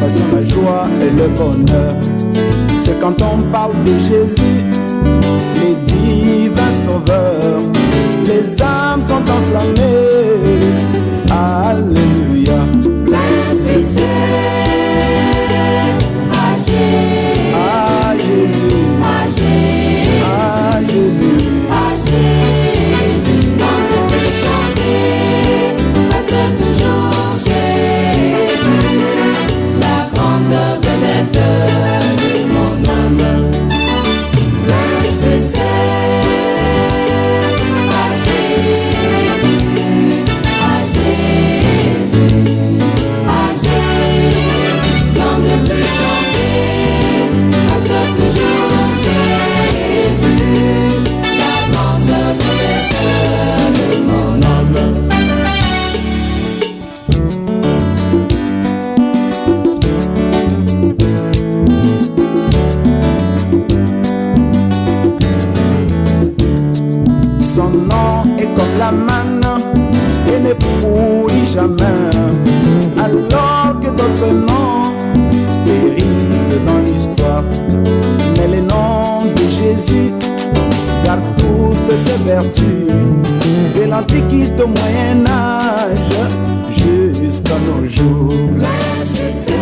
l'exaltation, la joie et le bonheur. C'est quand on parle de Jésus, les divins sauveurs, les âmes sont enflammées. Alléluia. Blessed say, à Jésus, À Jésus, à Jésus, à Jésus. à Jésus. Dans le plus chanter, reste toujours Jésus, la grande vedette de mon âme. Blessed say, à Jésus, à Jésus, à Jésus. Dans le plus chanter, reste toujours Jésus, la grande vedette de mon âme. Son nom est comme la manne et ne pourrit jamais. Alors que d'autres noms périssent dans l'histoire, mais le nom de Jésus garde toutes ses vertus, de l'Antiquité au Moyen-Âge jusqu'à nos jours. Blessed say,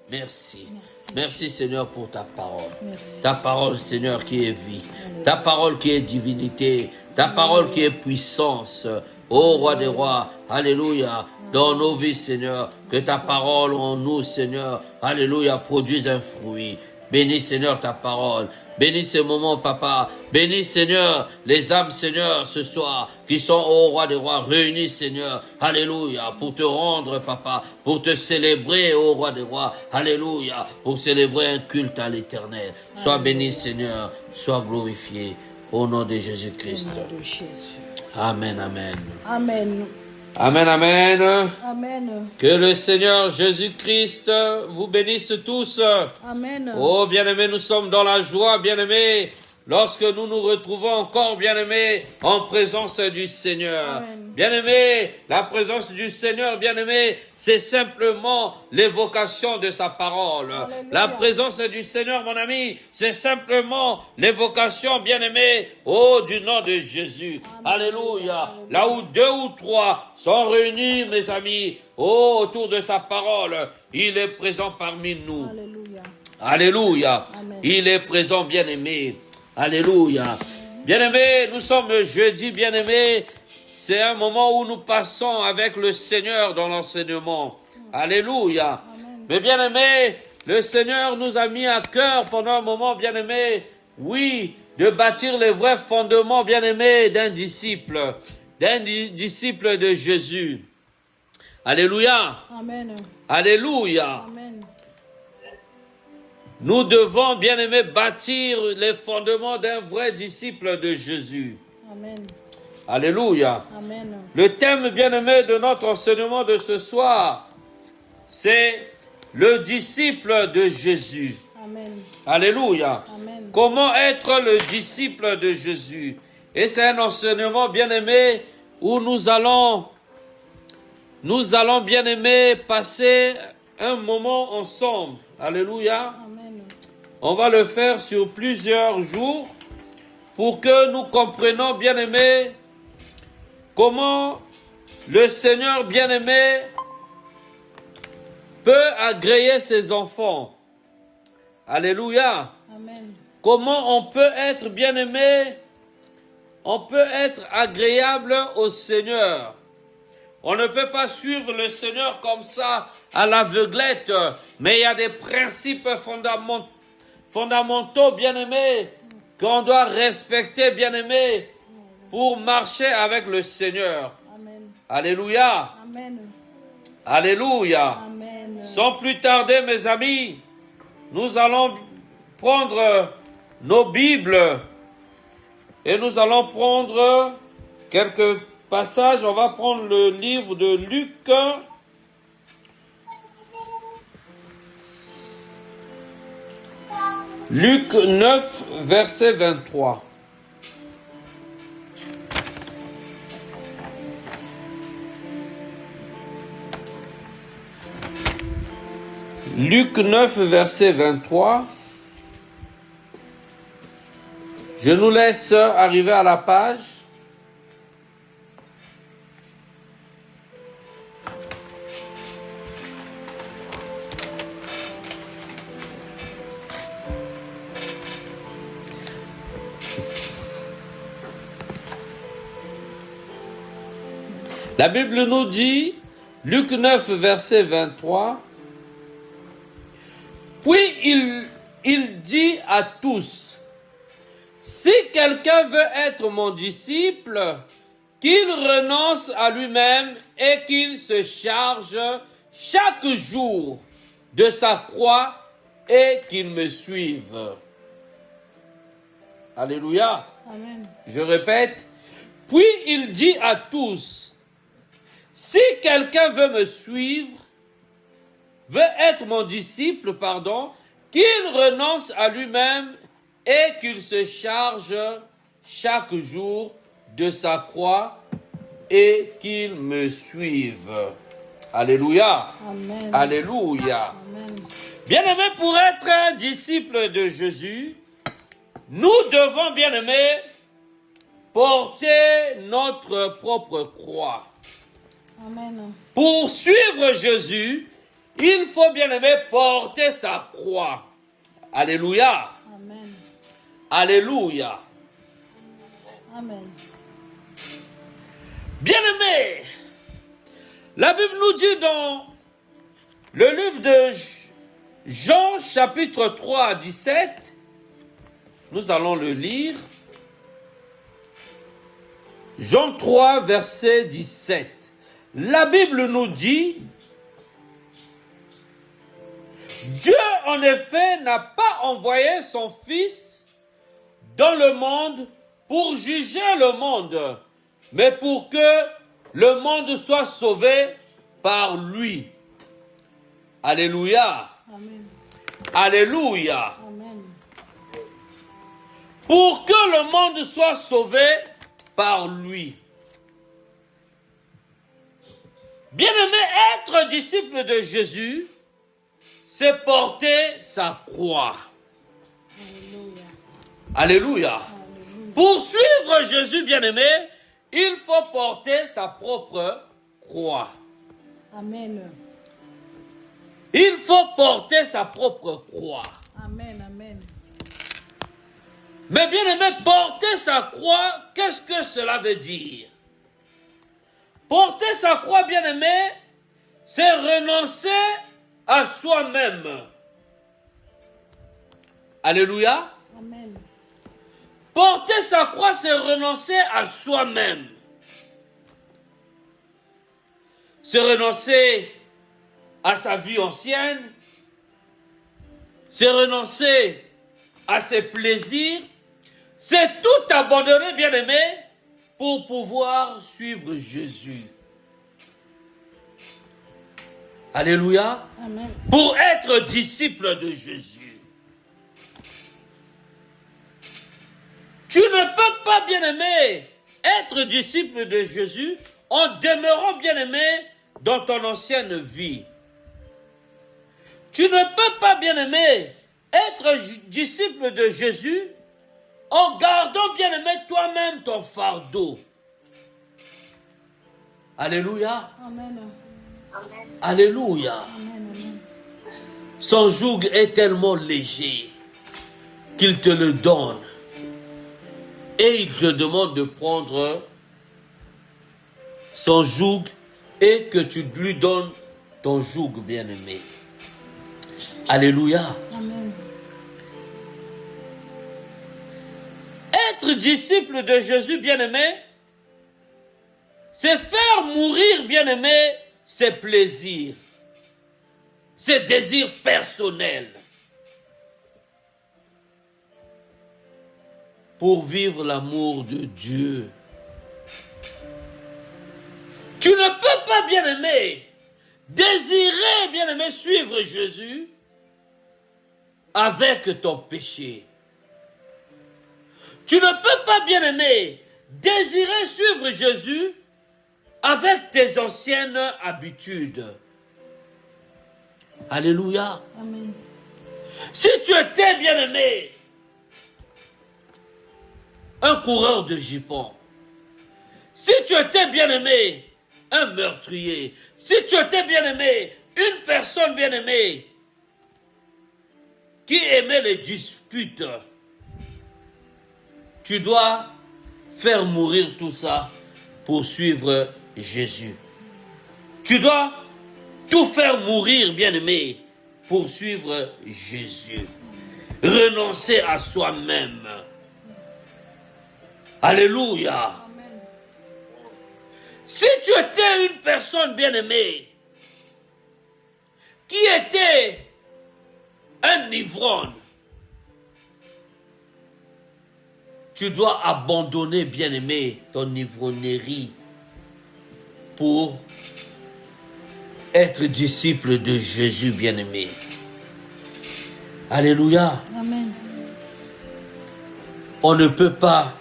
Merci. Merci Seigneur pour ta parole. Merci. Ta parole Seigneur qui est vie. Ta parole qui est divinité. Ta parole qui est puissance. Ô roi des rois, alléluia, dans nos vies Seigneur, que ta parole en nous Seigneur, alléluia, produise un fruit. Bénis Seigneur ta parole. Bénis ces moments, papa. Bénis, Seigneur, les âmes, Seigneur, ce soir, qui sont au roi des rois, réunis, Seigneur. Alléluia. Pour te rendre, papa. Pour te célébrer, au roi des rois. Alléluia. Pour célébrer un culte à l'éternel. Sois béni, Seigneur. Sois glorifié. Au nom de Jésus-Christ. Au nom de Jésus. Amen, amen. Amen. Amen, amen. Amen. Que le Seigneur Jésus-Christ vous bénisse tous. Amen. Oh, bien-aimés, nous sommes dans la joie, bien-aimés, lorsque nous nous retrouvons encore, bien-aimés, en présence du Seigneur. Amen. Bien-aimés, la présence du Seigneur, bien-aimés, c'est simplement l'évocation de sa parole. Alléluia. La présence du Seigneur, mon ami, c'est simplement l'évocation, bien-aimés, oh, du nom de Jésus. Amen. Alléluia. Là où 2 ou 3 sont réunis, mes amis, oh, autour de sa parole, il est présent parmi nous. Alléluia. Alléluia. Amen. Il est présent, bien-aimé. Alléluia. Bien-aimé, nous sommes jeudi, bien-aimé. C'est un moment où nous passons avec le Seigneur dans l'enseignement. Alléluia. Amen. Mais bien-aimé, le Seigneur nous a mis à cœur pendant un moment, bien-aimé, oui, de bâtir les vrais fondements, bien-aimé, d'un disciple de Jésus. Alléluia. Amen. Alléluia. Amen. Nous devons, bien-aimés, bâtir les fondements d'un vrai disciple de Jésus. Amen. Alléluia. Amen. Le thème, bien-aimé, de notre enseignement de ce soir, c'est le disciple de Jésus. Amen. Alléluia. Amen. Comment être le disciple de Jésus? Et c'est un enseignement, bien-aimé, où nous allons, bien-aimé, passer un moment ensemble. Alléluia. Amen. On va le faire sur plusieurs jours pour que nous comprenions, bien-aimés, comment le Seigneur, bien-aimé, peut agréer ses enfants. Alléluia. Amen. Comment on peut être, bien-aimé, on peut être agréable au Seigneur. On ne peut pas suivre le Seigneur comme ça à l'aveuglette, mais il y a des principes fondamentaux, bien-aimés, qu'on doit respecter, bien-aimés, pour marcher avec le Seigneur. Amen. Alléluia. Amen. Alléluia. Amen. Sans plus tarder, mes amis, nous allons prendre nos Bibles et nous allons prendre quelques passages. On va prendre le livre de Luc. Luc 9, verset 23. Luc 9, verset 23. Je nous laisse arriver à la page. La Bible nous dit, Luc 9, verset 23, « Puis il dit à tous, « Si quelqu'un veut être mon disciple, qu'il renonce à lui-même et qu'il se charge chaque jour de sa croix et qu'il me suive. » Alléluia. Amen. Je répète, « Puis il dit à tous, si quelqu'un veut me suivre, veut être mon disciple, qu'il renonce à lui-même et qu'il se charge chaque jour de sa croix et qu'il me suive. » Alléluia. Amen. Alléluia. Amen. Bien-aimé, pour être un disciple de Jésus, nous devons, bien-aimé, porter notre propre croix. Amen. Pour suivre Jésus, il faut bien aimer porter sa croix. Alléluia. Amen. Alléluia. Amen. Bien-aimé, la Bible nous dit dans le livre de Jean chapitre 3 à 17, nous allons le lire. Jean 3 verset 17. La Bible nous dit, Dieu en effet n'a pas envoyé son Fils dans le monde pour juger le monde, mais pour que le monde soit sauvé par lui. Alléluia. Amen. Alléluia. Amen. Pour que le monde soit sauvé par lui. Bien-aimé, être disciple de Jésus, c'est porter sa croix. Alléluia. Alléluia. Alléluia. Pour suivre Jésus, bien-aimé, il faut porter sa propre croix. Amen. Il faut porter sa propre croix. Amen. Amen. Mais bien-aimé, porter sa croix, qu'est-ce que cela veut dire? Porter sa croix, bien-aimé, c'est renoncer à soi-même. Alléluia. Amen. Porter sa croix, c'est renoncer à soi-même. C'est renoncer à sa vie ancienne. C'est renoncer à ses plaisirs. C'est tout abandonner, bien-aimé, pour pouvoir suivre Jésus. Alléluia. Amen. Pour être disciple de Jésus. Tu ne peux pas, bien-aimé, être disciple de Jésus en demeurant, bien-aimé, dans ton ancienne vie. Tu ne peux pas, bien-aimé, être disciple de Jésus en gardant, bien-aimé, toi-même ton fardeau. Alléluia. Amen. Alléluia. Amen. Amen. Son joug est tellement léger qu'il te le donne. Et il te demande de prendre son joug et que tu lui donnes ton joug, bien-aimé. Alléluia. Amen. Être disciple de Jésus, bien-aimé, c'est faire mourir, bien-aimé, ses plaisirs, ses désirs personnels, pour vivre l'amour de Dieu. Tu ne peux pas, bien-aimé, désirer, bien-aimé, suivre Jésus avec ton péché. Tu ne peux pas, bien-aimé, désirer suivre Jésus avec tes anciennes habitudes. Alléluia. Amen. Si tu étais bien-aimé, un coureur de jupons, si tu étais bien-aimé, un meurtrier, si tu étais bien-aimé, une personne bien-aimée, qui aimait les disputes, tu dois faire mourir tout ça pour suivre Jésus. Tu dois tout faire mourir, bien-aimé, pour suivre Jésus. Renoncer à soi-même. Alléluia. Amen. Si tu étais une personne bien-aimée, qui était un ivrogne, tu dois abandonner, bien-aimé, ton ivrognerie pour être disciple de Jésus, bien-aimé. Alléluia. Amen. On ne peut pas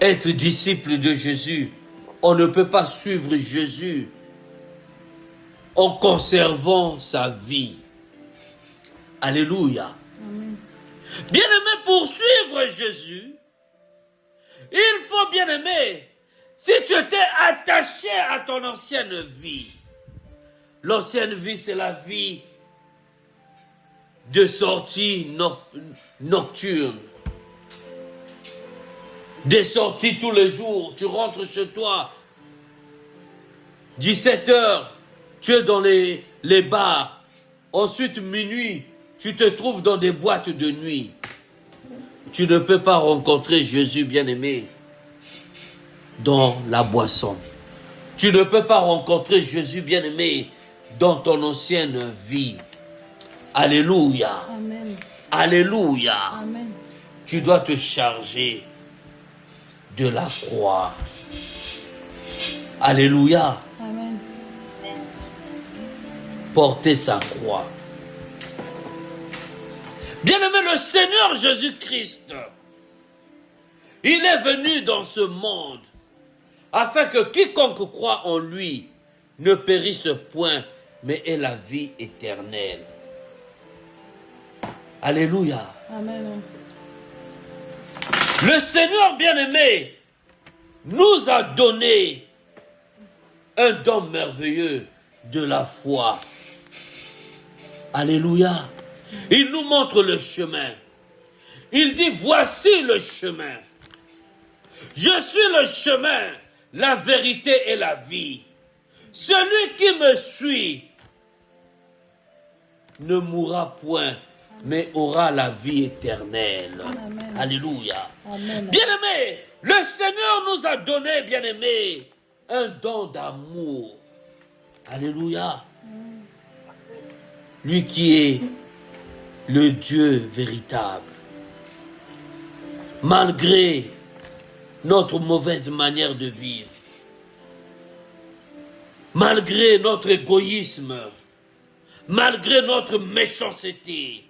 être disciple de Jésus. On ne peut pas suivre Jésus en conservant sa vie. Alléluia. Amen. Bien-aimé, pour suivre Jésus, il faut, bien-aimé, si tu étais attaché à ton ancienne vie, l'ancienne vie, c'est la vie de sortie nocturne, des sorties tous les jours, tu rentres chez toi, 17h, tu es dans les bars, ensuite minuit, tu te trouves dans des boîtes de nuit. Tu ne peux pas rencontrer Jésus bien-aimé dans la boisson. Tu ne peux pas rencontrer Jésus bien-aimé dans ton ancienne vie. Alléluia. Amen. Alléluia. Amen. Tu dois te charger de la croix. Alléluia. Amen. Porter sa croix. Bien-aimé, le Seigneur Jésus-Christ, il est venu dans ce monde afin que quiconque croit en lui ne périsse point, mais ait la vie éternelle. Alléluia. Amen. Le Seigneur bien-aimé nous a donné un don merveilleux de la foi. Alléluia. Il nous montre le chemin. Il dit, voici le chemin. Je suis le chemin, la vérité et la vie. Celui qui me suit ne mourra point, mais aura la vie éternelle. Amen. Alléluia. Amen. Bien-aimé, le Seigneur nous a donné, bien-aimé, un don d'amour. Alléluia. Lui qui est le Dieu véritable. Malgré notre mauvaise manière de vivre, malgré notre égoïsme, malgré notre méchanceté,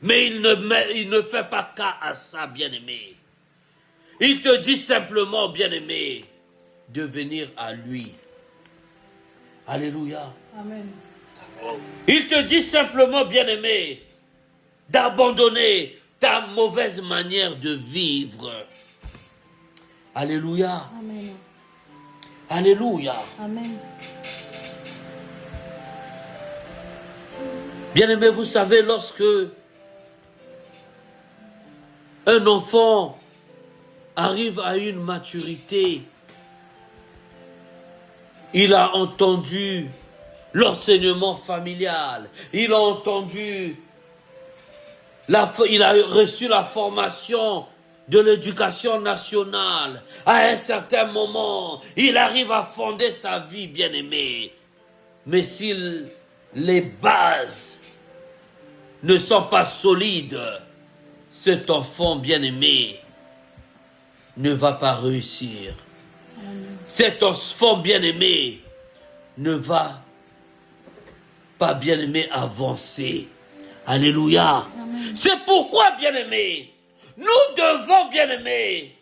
mais il ne fait pas cas à ça, bien-aimé. Il te dit simplement, bien-aimé, de venir à lui. Alléluia. Amen. Il te dit simplement, bien-aimé, d'abandonner ta mauvaise manière de vivre. Alléluia. Amen. Alléluia. Amen. Bien-aimé, vous savez, lorsque un enfant arrive à une maturité, il a entendu l'enseignement familial, il a entendu, il a reçu la formation de l'éducation nationale. À un certain moment, il arrive à fonder sa vie, bien-aimé. Mais si les bases ne sont pas solides, cet enfant bien-aimé ne va pas réussir. Amen. Cet enfant bien-aimé ne va pas, bien-aimé, avancer. Alléluia. Amen. C'est pourquoi, bien-aimé, nous devons, bien-aimé,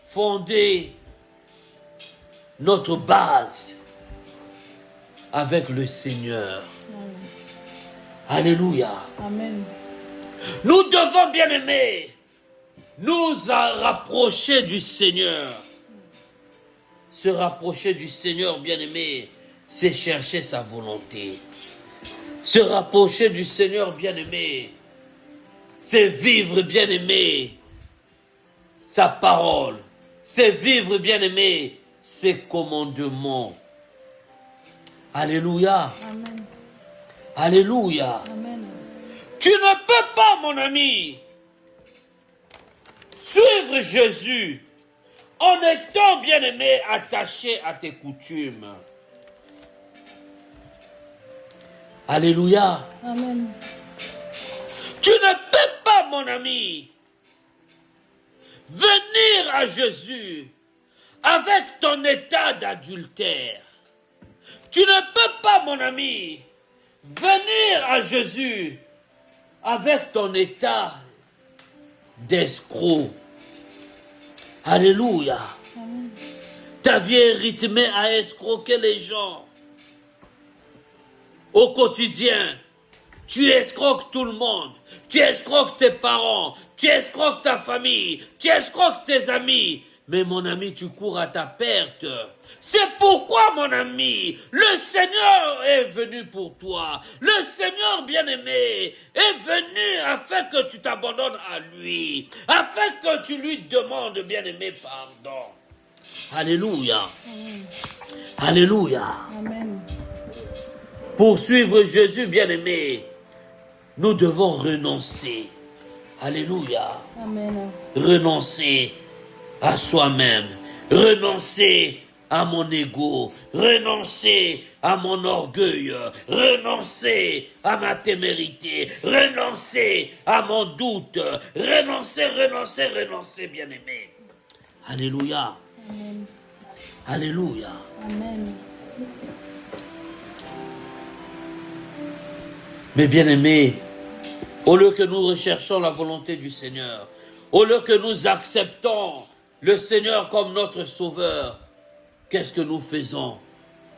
fonder notre base avec le Seigneur. Alléluia. Amen. Nous devons, bien-aimés, nous rapprocher du Seigneur. Se rapprocher du Seigneur, bien-aimé, c'est chercher sa volonté. Se rapprocher du Seigneur, bien-aimé, c'est vivre, bien-aimé, sa parole. C'est vivre, bien-aimé, ses commandements. Alléluia. Amen. Alléluia. Amen. Tu ne peux pas, mon ami, suivre Jésus en étant, bien-aimé, attaché à tes coutumes. Alléluia. Amen. Tu ne peux pas, mon ami, venir à Jésus avec ton état d'adultère. Tu ne peux pas, mon ami, venir à Jésus avec ton état d'escroc. Alléluia. Amen. Ta vie est rythmée à escroquer les gens. Au quotidien, tu escroques tout le monde. Tu escroques tes parents. Tu escroques ta famille. Tu escroques tes amis. Mais mon ami, tu cours à ta perte. C'est pourquoi, mon ami, le Seigneur est venu pour toi. Le Seigneur bien-aimé est venu afin que tu t'abandonnes à lui. Afin que tu lui demandes, bien-aimé, pardon. Alléluia. Amen. Alléluia. Amen. Pour suivre Jésus, bien-aimé, nous devons renoncer. Alléluia. Amen. Renoncer à soi-même. Renoncer à mon ego. Renoncer à mon orgueil. Renoncer à ma témérité. Renoncer à mon doute. Renoncer, bien-aimé. Alléluia. Amen. Alléluia. Amen. Mais bien-aimés, au lieu que nous recherchons la volonté du Seigneur, au lieu que nous acceptons le Seigneur comme notre Sauveur, qu'est-ce que nous faisons?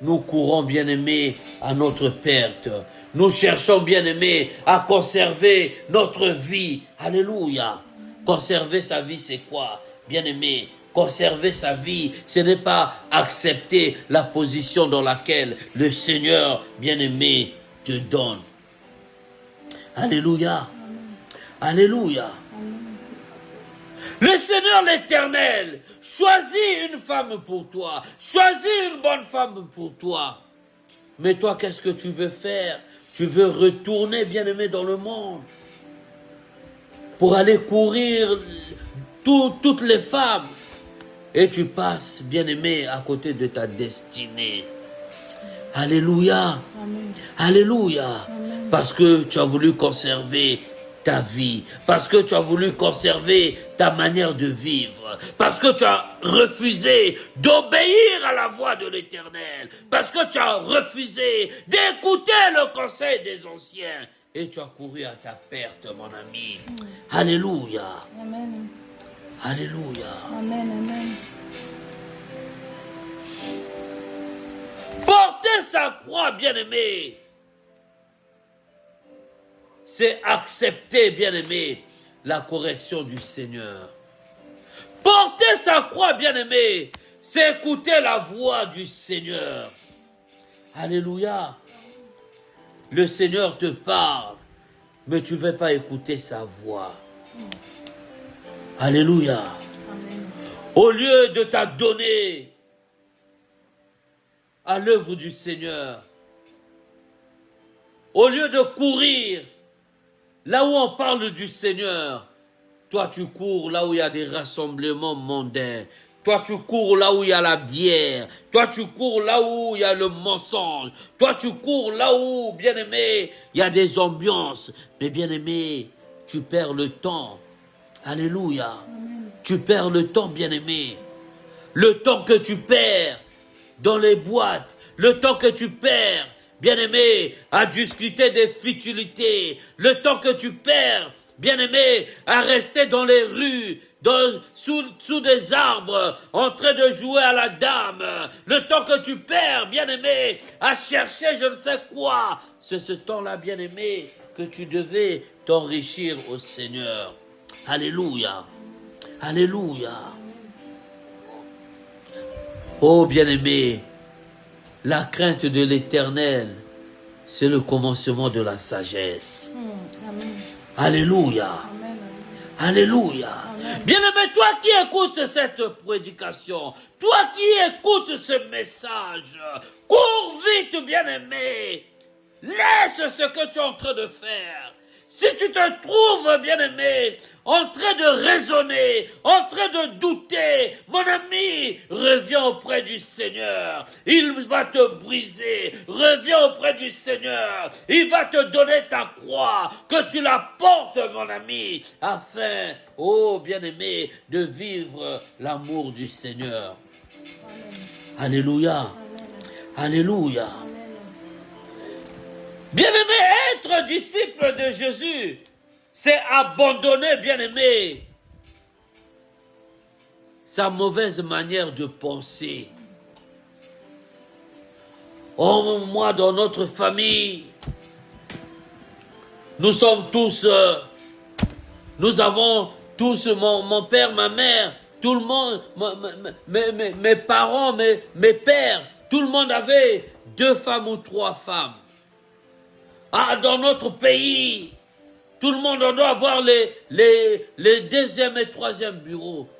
Nous courons, bien-aimés, à notre perte. Nous cherchons, bien-aimés, à conserver notre vie. Alléluia. Conserver sa vie, c'est quoi? Bien-aimés, conserver sa vie, ce n'est pas accepter la position dans laquelle le Seigneur, bien-aimé, te donne. Alléluia. Alléluia. Le Seigneur l'Éternel choisit une femme pour toi. Choisit une bonne femme pour toi. Mais toi, qu'est-ce que tu veux faire? Tu veux retourner, bien-aimé, dans le monde pour aller courir toutes les femmes. Et tu passes, bien-aimé, à côté de ta destinée. Alléluia. Amen. Alléluia. Amen. Parce que tu as voulu conserver ta vie. Parce que tu as voulu conserver ta manière de vivre. Parce que tu as refusé d'obéir à la voix de l'Éternel. Parce que tu as refusé d'écouter le conseil des anciens. Et tu as couru à ta perte, mon ami. Alléluia. Amen. Alléluia. Amen. Amen. Porter sa croix, bien-aimé, c'est accepter, bien-aimé, la correction du Seigneur. Porter sa croix, bien-aimé, c'est écouter la voix du Seigneur. Alléluia. Le Seigneur te parle, mais tu ne veux pas écouter sa voix. Alléluia. Amen. Au lieu de t'adonner à l'œuvre du Seigneur, au lieu de courir là où on parle du Seigneur, toi tu cours là où il y a des rassemblements mondains. Toi tu cours là où il y a la bière. Toi tu cours là où il y a le mensonge. Toi tu cours là où, bien-aimé, il y a des ambiances. Mais bien-aimé, tu perds le temps. Alléluia. Amen. Tu perds le temps, bien-aimé. Le temps que tu perds dans les boîtes. Le temps que tu perds, bien-aimé, à discuter des futilités. Le temps que tu perds, bien-aimé, à rester dans les rues, sous des arbres, en train de jouer à la dame, le temps que tu perds, bien-aimé, à chercher je ne sais quoi, c'est ce temps-là, bien-aimé, que tu devais t'enrichir au Seigneur. Alléluia. Alléluia. Oh, bien-aimé, la crainte de l'Éternel, c'est le commencement de la sagesse. Amen. Alléluia. Amen. Alléluia. Amen. Bien-aimé, toi qui écoutes cette prédication, toi qui écoutes ce message, cours vite, bien-aimé. Laisse ce que tu es en train de faire. Si tu te trouves, bien-aimé, en train de raisonner, en train de douter, mon ami, reviens auprès du Seigneur. Il va te briser. Reviens auprès du Seigneur. Il va te donner ta croix, que tu la portes, mon ami, afin, oh bien-aimé, de vivre l'amour du Seigneur. Amen. Alléluia. Amen. Alléluia. Amen. Bien-aimé, être disciple de Jésus, c'est abandonner, bien-aimé, sa mauvaise manière de penser. Oh, moi, dans notre famille, nous sommes tous, nous avons tous, mon père, ma mère, tout le monde, mes parents, mes pères, tout le monde avait 2 femmes ou 3 femmes. Ah, dans notre pays, tout le monde doit avoir les 2e et 3e bureaux.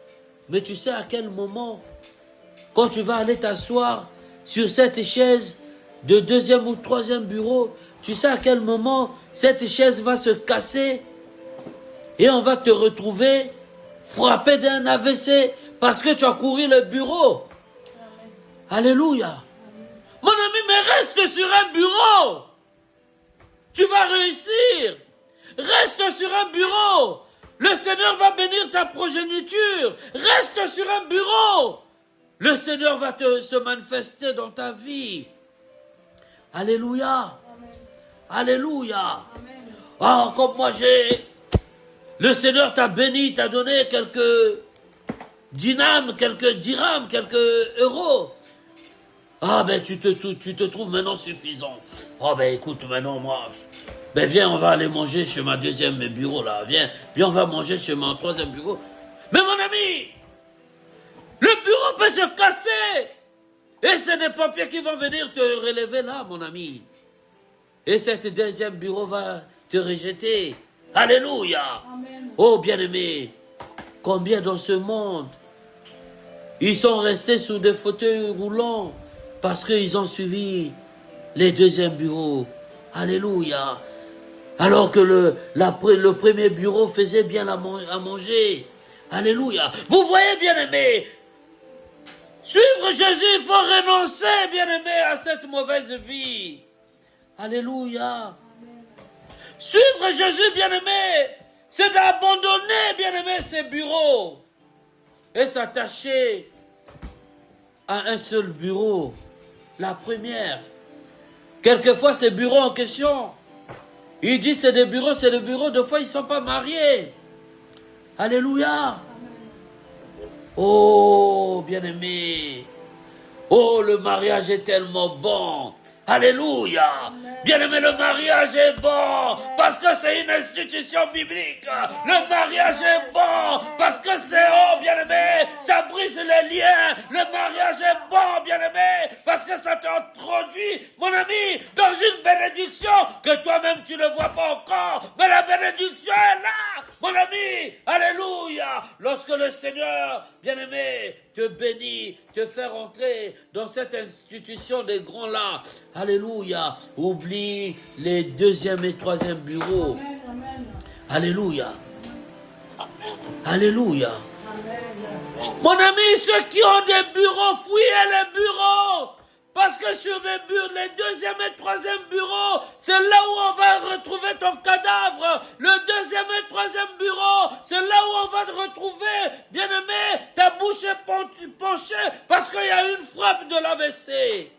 Mais tu sais à quel moment, quand tu vas aller t'asseoir sur cette chaise de 2e ou 3e bureau, tu sais à quel moment cette chaise va se casser et on va te retrouver frappé d'un AVC parce que tu as couru le bureau. Alléluia. Mon ami, mais reste sur un bureau. Tu vas réussir. Reste sur un bureau. Le Seigneur va bénir ta progéniture. Reste sur un bureau. Le Seigneur va se manifester dans ta vie. Alléluia. Amen. Alléluia. Amen. Ah, comme moi le Seigneur t'a béni, t'a donné quelques dirhams, quelques euros. Ah ben tu te trouves maintenant suffisant. Ah ben écoute maintenant moi, ben viens on va aller manger chez ma 2e bureau là, viens on va manger chez mon 3e bureau. Mais mon ami, le bureau peut se casser et c'est des pompiers qui vont venir te relever là mon ami. Et cette 2e bureau va te rejeter. Alléluia. Amen. Oh bien-aimé, combien dans ce monde ils sont restés sous des fauteuils roulants parce qu'ils ont suivi les 2e bureaux. Alléluia. Alors que le premier bureau faisait bien à manger. Alléluia. Vous voyez, bien-aimé, suivre Jésus, il faut renoncer, bien-aimé, à cette mauvaise vie. Alléluia. Suivre Jésus, bien-aimé, c'est d'abandonner, bien-aimé, ces bureaux et s'attacher à un seul bureau. La première. Quelquefois, ces bureaux en question, il dit c'est des bureaux, des fois ils ne sont pas mariés. Alléluia. Oh, bien-aimé. Oh, le mariage est tellement bon. Alléluia. Bien-aimé, le mariage est bon parce que c'est une institution biblique. Le mariage est bon parce que c'est, oh, bien-aimé, ça brise les liens. Le mariage est bon, bien-aimé, parce que ça t'introduit, mon ami, dans une bénédiction que toi-même tu ne vois pas encore. Mais la bénédiction est là, mon ami. Alléluia. Lorsque le Seigneur, bien-aimé, te bénit, te fait rentrer dans cette institution des grands là. Alléluia. Oublie les 2e et 3e bureaux. Amen. Amen. Alléluia. Alléluia. Amen. Mon ami, ceux qui ont des bureaux, fouillez les bureaux. Parce que sur les 2e et 3e bureaux, c'est là où on va retrouver ton cadavre. Le 2e et 3e bureau, c'est là où on va te retrouver, bien-aimé, ta bouche est penchée parce qu'il y a une frappe de l'AVC.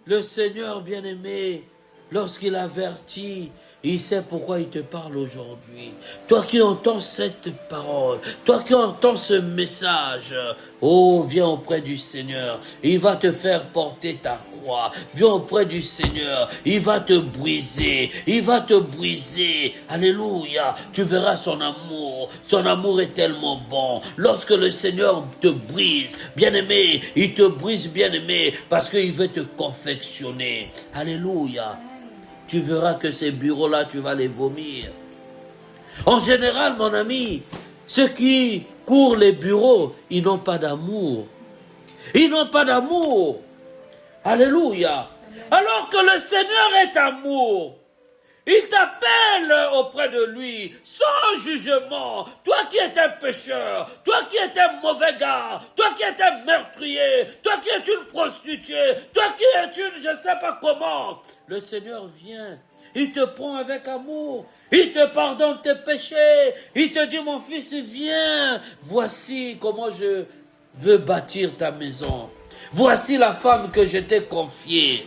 Le Seigneur, bien-aimé, lorsqu'il avertit Il sait pourquoi il te parle aujourd'hui. Toi qui entends cette parole, toi qui entends ce message, oh, viens auprès du Seigneur. Il va te faire porter ta croix. Viens auprès du Seigneur. Il va te briser. Il va te briser. Alléluia. Tu verras son amour. Son amour est tellement bon. Lorsque le Seigneur te brise, bien-aimé, il te brise, bien-aimé, parce qu'il veut te confectionner. Alléluia. Tu verras que ces bureaux-là, tu vas les vomir. En général, mon ami, ceux qui courent les bureaux, ils n'ont pas d'amour. Ils n'ont pas d'amour. Alléluia. Alors que le Seigneur est amour. Il t'appelle auprès de lui, sans jugement. Toi qui es un pécheur, toi qui es un mauvais gars, toi qui es un meurtrier, toi qui es une prostituée, toi qui es une je ne sais pas comment. Le Seigneur vient, il te prend avec amour, il te pardonne tes péchés, il te dit mon fils viens, voici comment je veux bâtir ta maison. Voici la femme que je t'ai confiée.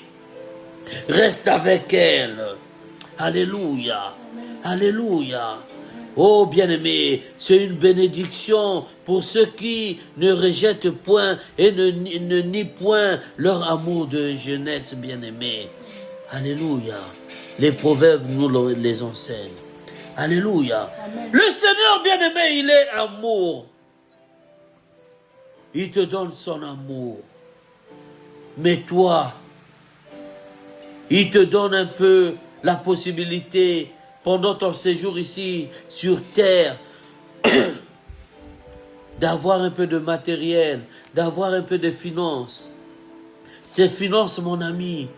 Reste avec elle. Alléluia, alléluia. Oh bien-aimé, c'est une bénédiction pour ceux qui ne rejettent point et ne nient point leur amour de jeunesse, bien-aimé. Alléluia. Les proverbes nous les enseignent. Alléluia. Amen. Le Seigneur, bien-aimé, il est amour. Il te donne son amour. Mais toi, il te donne un peu la possibilité, pendant ton séjour ici sur terre, d'avoir un peu de matériel, d'avoir un peu de finances. Ces finances, mon ami,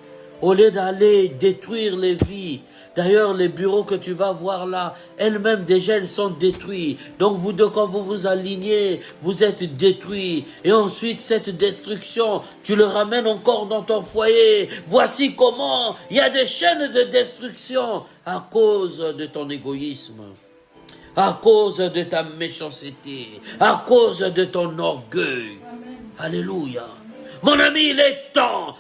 au lieu d'aller détruire les vies, d'ailleurs, les bureaux que tu vas voir là, elles-mêmes déjà, elles sont détruites. Donc vous deux, quand vous vous alignez, vous êtes détruits. Et ensuite, cette destruction, tu le ramènes encore dans ton foyer. Voici comment il y a des chaînes de destruction à cause de ton égoïsme, à cause de ta méchanceté, à cause de ton orgueil. Amen. Alléluia. Mon ami, il est temps,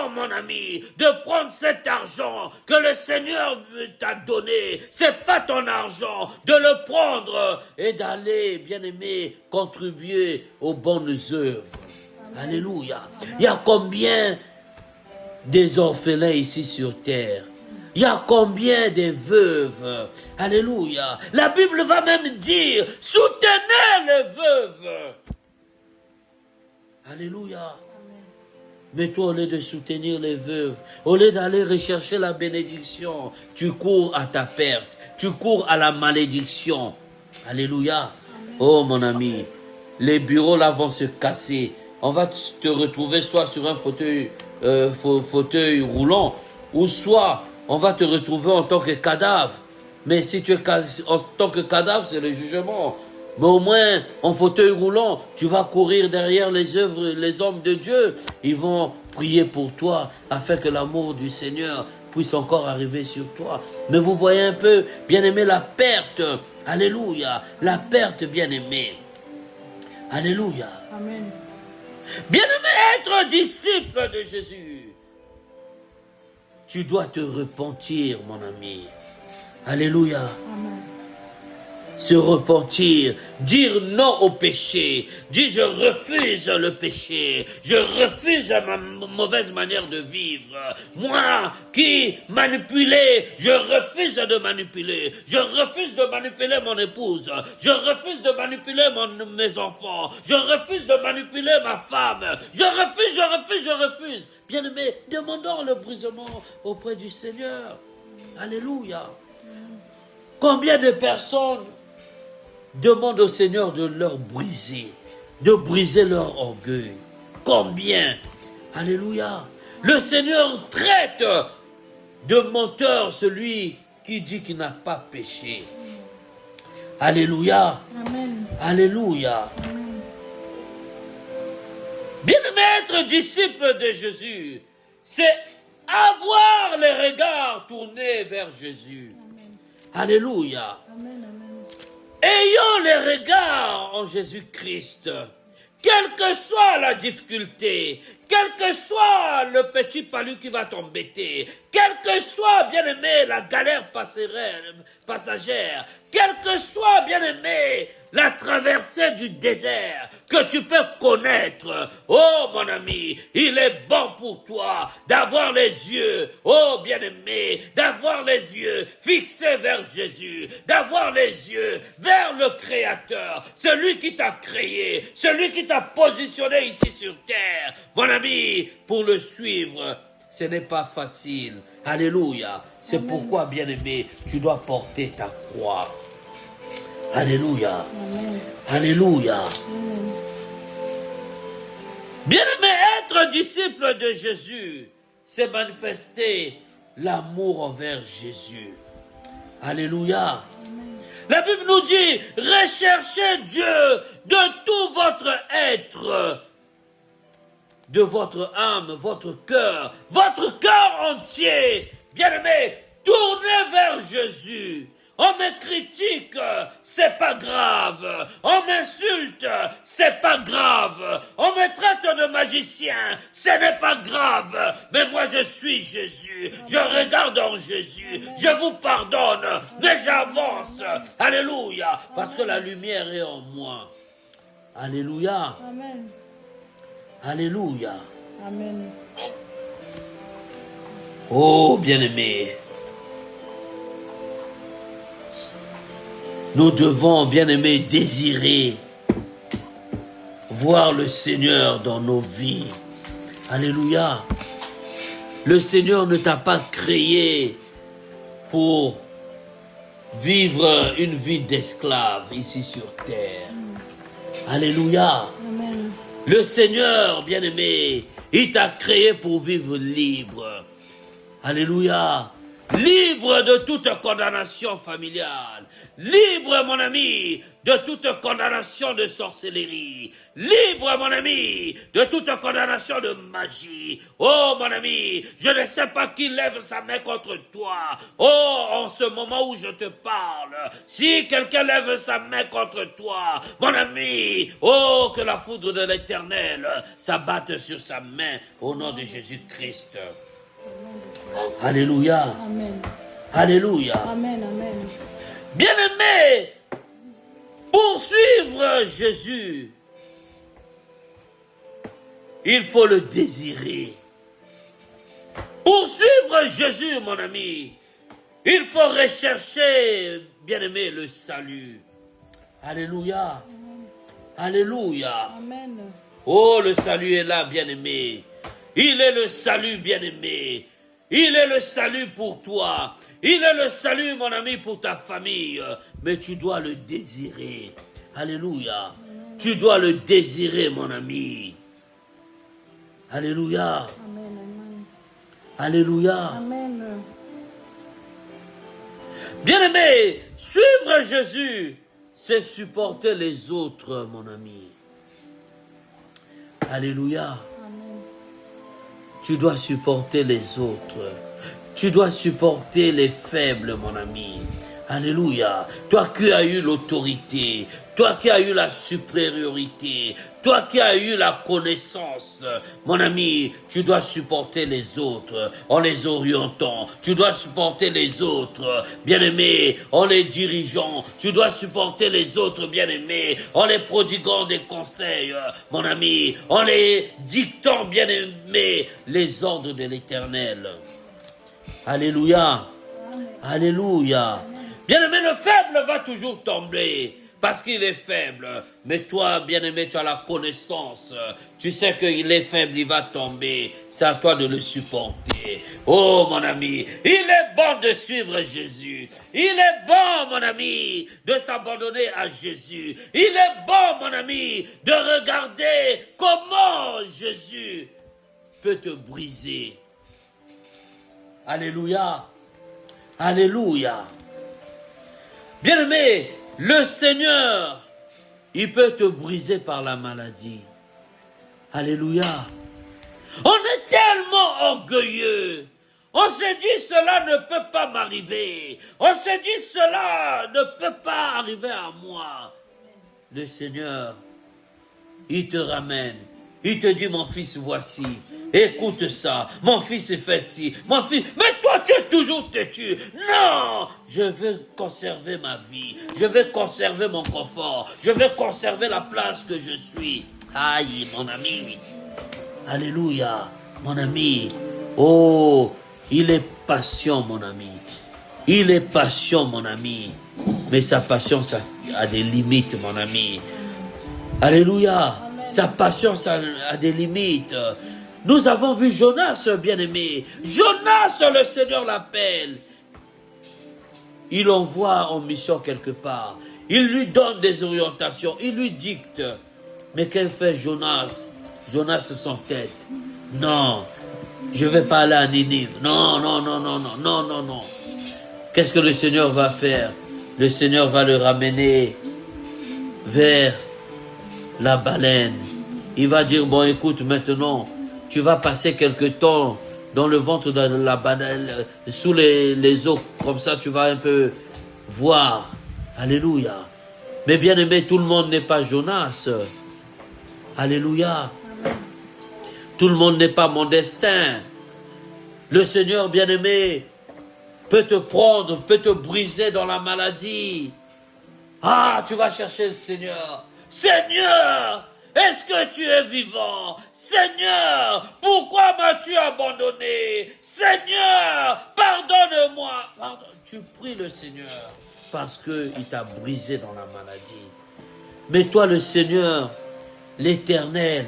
mon ami, de prendre cet argent que le Seigneur t'a donné. C'est pas ton argent, de le prendre et d'aller, bien-aimé, contribuer aux bonnes œuvres. Amen. Alléluia. Amen. Il y a combien des orphelins ici sur terre? Il y a combien de veuves? Alléluia. La Bible va même dire, soutenez les veuves. Alléluia. Mais toi, au lieu de soutenir les veuves, au lieu d'aller rechercher la bénédiction, tu cours à ta perte, tu cours à la malédiction. Alléluia. Oh mon ami, les bureaux là vont se casser. On va te retrouver soit sur un fauteuil roulant, ou soit on va te retrouver en tant que cadavre. Mais si tu es en tant que cadavre, c'est le jugement. Mais au moins, en fauteuil roulant, tu vas courir derrière les œuvres, les hommes de Dieu. Ils vont prier pour toi, afin que l'amour du Seigneur puisse encore arriver sur toi. Mais vous voyez un peu, bien-aimé, la perte. Alléluia. La perte, bien-aimé. Alléluia. Amen. Bien-aimé, être disciple de Jésus. Tu dois te repentir, mon ami. Alléluia. Amen. Se repentir, dire non au péché, dire je refuse le péché, je refuse ma mauvaise manière de vivre. Moi qui manipulais, je refuse de manipuler, je refuse de manipuler mon épouse, je refuse de manipuler mes enfants, je refuse de manipuler ma femme, je refuse. Bien-aimé, demandons le brisement auprès du Seigneur. Alléluia. Combien de personnes demandent au Seigneur de leur briser, de briser leur orgueil? Combien? Alléluia. Le Seigneur traite de menteur celui qui dit qu'il n'a pas péché. Alléluia. Amen. Alléluia. Amen. Bien-aimé, être disciple de Jésus, c'est avoir les regards tournés vers Jésus. Amen. Alléluia. Amen. Amen. Ayons les regards en Jésus-Christ. Quelle que soit la difficulté, quel que soit le petit palu qui va t'embêter, quelle que soit, bien-aimé, la galère passagère, quelle que soit, bien-aimé, la traversée du désert que tu peux connaître, oh mon ami, il est bon pour toi d'avoir les yeux, oh bien-aimé, d'avoir les yeux fixés vers Jésus, d'avoir les yeux vers le Créateur, celui qui t'a créé, celui qui t'a positionné ici sur terre. Mon ami, pour le suivre, ce n'est pas facile. Alléluia. C'est pourquoi, bien-aimé, tu dois porter ta croix. Alléluia. Amen. Alléluia. Amen. Bien-aimé, être disciple de Jésus, c'est manifester l'amour envers Jésus. Alléluia. La Bible nous dit, recherchez Dieu de tout votre être, de votre âme, votre cœur entier. Bien-aimé, tournez vers Jésus. On me critique, c'est pas grave. On m'insulte, c'est pas grave. On me traite de magicien, ce n'est pas grave. Mais moi je suis Jésus. Je regarde en Jésus. Je vous pardonne, mais j'avance. Alléluia. Parce que la lumière est en moi. Alléluia. Amen. Alléluia. Amen. Oh, bien-aimé. Nous devons, bien-aimés, désirer voir le Seigneur dans nos vies. Alléluia. Le Seigneur ne t'a pas créé pour vivre une vie d'esclave ici sur terre. Alléluia. Amen. Le Seigneur, bien-aimé, il t'a créé pour vivre libre. Alléluia. Libre de toute condamnation familiale. Libre, mon ami, de toute condamnation de sorcellerie. Libre, mon ami, de toute condamnation de magie. Oh, mon ami, je ne sais pas qui lève sa main contre toi. Oh, en ce moment où je te parle, si quelqu'un lève sa main contre toi, mon ami, oh, que la foudre de l'Éternel s'abatte sur sa main au nom de Jésus-Christ. Alléluia. Amen. Alléluia. Amen. Amen. Bien-aimé, pour suivre Jésus, il faut le désirer. Pour suivre Jésus, mon ami, il faut rechercher, bien-aimé, le salut. Alléluia. Alléluia. Amen. Oh, le salut est là, bien-aimé. Il est le salut, bien-aimé. Il est le salut pour toi. Il est le salut, mon ami, pour ta famille. Mais tu dois le désirer. Alléluia. Tu dois le désirer, mon ami. Alléluia. Amen. Amen. Alléluia. Amen. Bien-aimé, suivre Jésus, c'est supporter les autres, mon ami. Alléluia. Amen. Tu dois supporter les autres. Tu dois supporter les faibles, mon ami. Alléluia. Toi qui as eu l'autorité, toi qui as eu la supériorité, toi qui as eu la connaissance, mon ami, tu dois supporter les autres en les orientant. Tu dois supporter les autres, bien-aimés, en les dirigeant. Tu dois supporter les autres, bien-aimés, en les prodiguant des conseils, mon ami, en les dictant, bien-aimés, les ordres de l'Éternel. Alléluia. Alléluia. Bien-aimé, le faible va toujours tomber parce qu'il est faible. Mais toi, bien-aimé, tu as la connaissance. Tu sais qu'il est faible, il va tomber. C'est à toi de le supporter. Oh, mon ami, il est bon de suivre Jésus. Il est bon, mon ami, de s'abandonner à Jésus. Il est bon, mon ami, de regarder comment Jésus peut te briser. Alléluia. Alléluia. Bien-aimé, le Seigneur, il peut te briser par la maladie. Alléluia. On est tellement orgueilleux. On s'est dit, cela ne peut pas m'arriver. On s'est dit, cela ne peut pas arriver à moi. Le Seigneur, il te ramène. Il te dit, mon fils, voici. Écoute ça. Mon fils fait ci. Mon fils, mais toi, tu es toujours têtu. Non, je veux conserver ma vie. Je veux conserver mon confort. Je veux conserver la place que je suis. Aïe, mon ami. Alléluia, mon ami. Oh, il est patient, mon ami. Il est patient, mon ami. Mais sa patience a des limites, mon ami. Alléluia. Amen. Sa patience a des limites. Nous avons vu Jonas, bien-aimé. Jonas, le Seigneur l'appelle. Il l'envoie en mission quelque part. Il lui donne des orientations. Il lui dicte. Mais qu'elle fait Jonas? Jonas s'entête. Non, je ne vais pas aller à Ninive. Non, non, non, non, non, non, non, non. Qu'est-ce que le Seigneur va faire? Le Seigneur va le ramener vers la baleine. Il va dire, bon, écoute, maintenant, tu vas passer quelque temps dans le ventre de la baleine, sous les eaux, comme ça tu vas un peu voir. Alléluia. Mais bien aimé, tout le monde n'est pas Jonas. Alléluia. Tout le monde n'est pas mon destin. Le Seigneur bien aimé peut te prendre, peut te briser dans la maladie. Ah, tu vas chercher le Seigneur. Seigneur, est-ce que tu es vivant? Seigneur, pourquoi m'as-tu abandonné? Seigneur, pardonne-moi. Pardonne. Tu pries le Seigneur parce qu'il t'a brisé dans la maladie. Mais toi, le Seigneur, l'Éternel,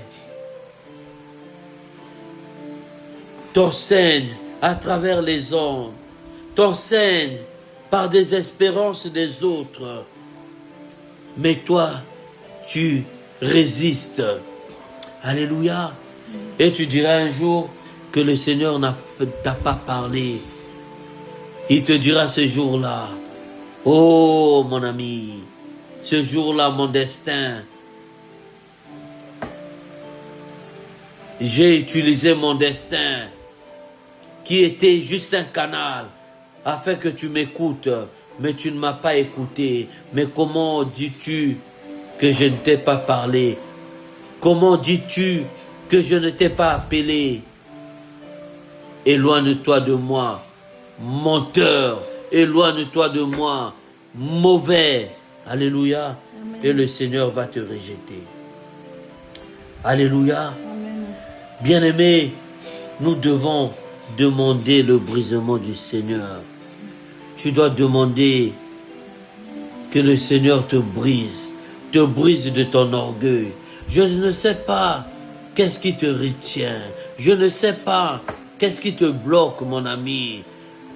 t'enseigne à travers les ondes, t'enseigne par des espérances des autres. Mais toi, tu résistes. Alléluia. Et tu diras un jour que le Seigneur t'a pas parlé. Il te dira ce jour-là, oh mon ami, ce jour-là mon destin, j'ai utilisé mon destin qui était juste un canal afin que tu m'écoutes, mais tu ne m'as pas écouté. Mais comment dis-tu que je ne t'ai pas parlé? Comment dis-tu que je ne t'ai pas appelé? Éloigne-toi de moi, menteur, éloigne-toi de moi, mauvais. Alléluia. Amen. Et le Seigneur va te rejeter. Alléluia. Amen. Bien-aimés, nous devons demander le brisement du Seigneur. Tu dois demander que le Seigneur te brise de ton orgueil. Je ne sais pas qu'est-ce qui te retient. Je ne sais pas qu'est-ce qui te bloque, mon ami,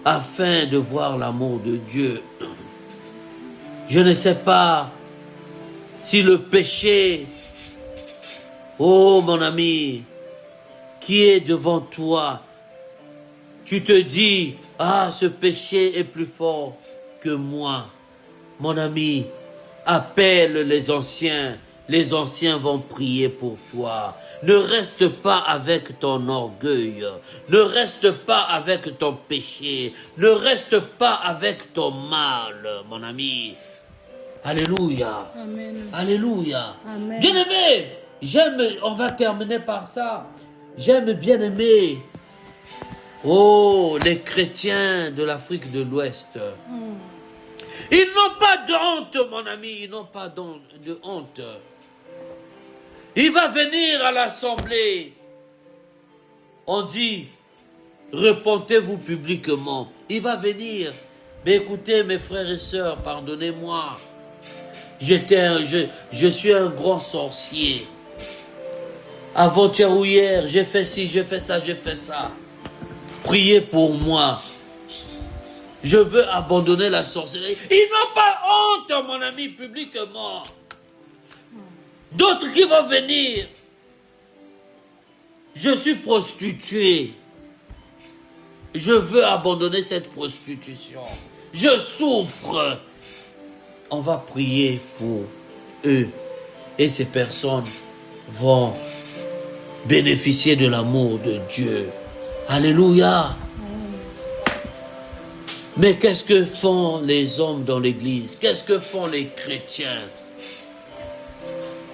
afin de voir l'amour de Dieu. Je ne sais pas si le péché, oh mon ami, qui est devant toi, tu te dis, ah, ce péché est plus fort que moi. Mon ami, appelle les anciens vont prier pour toi. Ne reste pas avec ton orgueil, ne reste pas avec ton péché, ne reste pas avec ton mal, mon ami. Alléluia. Amen. Alléluia. Amen. Bien-aimé, on va terminer par ça. J'aime bien aimer, oh, les chrétiens de l'Afrique de l'Ouest. Ils n'ont pas de honte, mon ami, ils n'ont pas de honte. Il va venir à l'assemblée. On dit, repentez-vous publiquement. Il va venir. Mais écoutez, mes frères et sœurs, pardonnez-moi. Je suis un grand sorcier. Avant-hier ou hier, j'ai fait ci, j'ai fait ça, j'ai fait ça. Priez pour moi. Je veux abandonner la sorcellerie. Ils n'ont pas honte, mon ami, publiquement. D'autres qui vont venir. Je suis prostituée. Je veux abandonner cette prostitution. Je souffre. On va prier pour eux. Et ces personnes vont bénéficier de l'amour de Dieu. Alléluia. Mais qu'est-ce que font les hommes dans l'église? Qu'est-ce que font les chrétiens?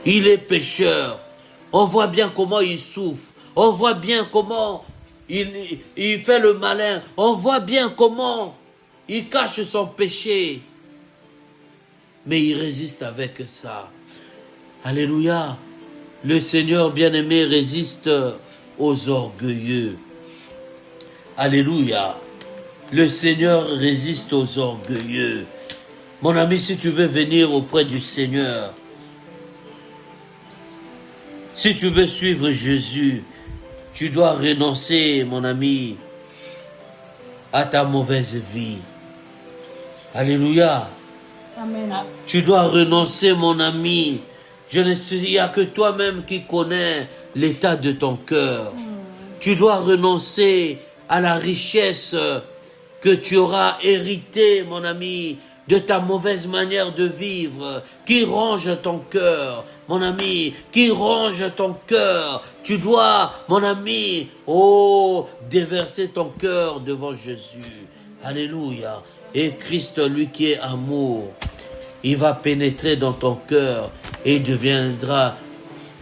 Il est pécheur. On voit bien comment il souffre. On voit bien comment il fait le malin. On voit bien comment il cache son péché. Mais il résiste avec ça. Alléluia. Le Seigneur bien-aimé résiste aux orgueilleux. Alléluia. Le Seigneur résiste aux orgueilleux. Mon ami, si tu veux venir auprès du Seigneur, si tu veux suivre Jésus, tu dois renoncer, mon ami, à ta mauvaise vie. Alléluia. Amen. Tu dois renoncer, mon ami. Il n'y a que toi-même qui connais l'état de ton cœur. Tu dois renoncer à la richesse que tu auras héritée, mon ami, de ta mauvaise manière de vivre, qui ronge ton cœur, mon ami, qui ronge ton cœur. Tu dois, mon ami, déverser ton cœur devant Jésus. Alléluia. Et Christ, lui qui est amour, il va pénétrer dans ton cœur et il deviendra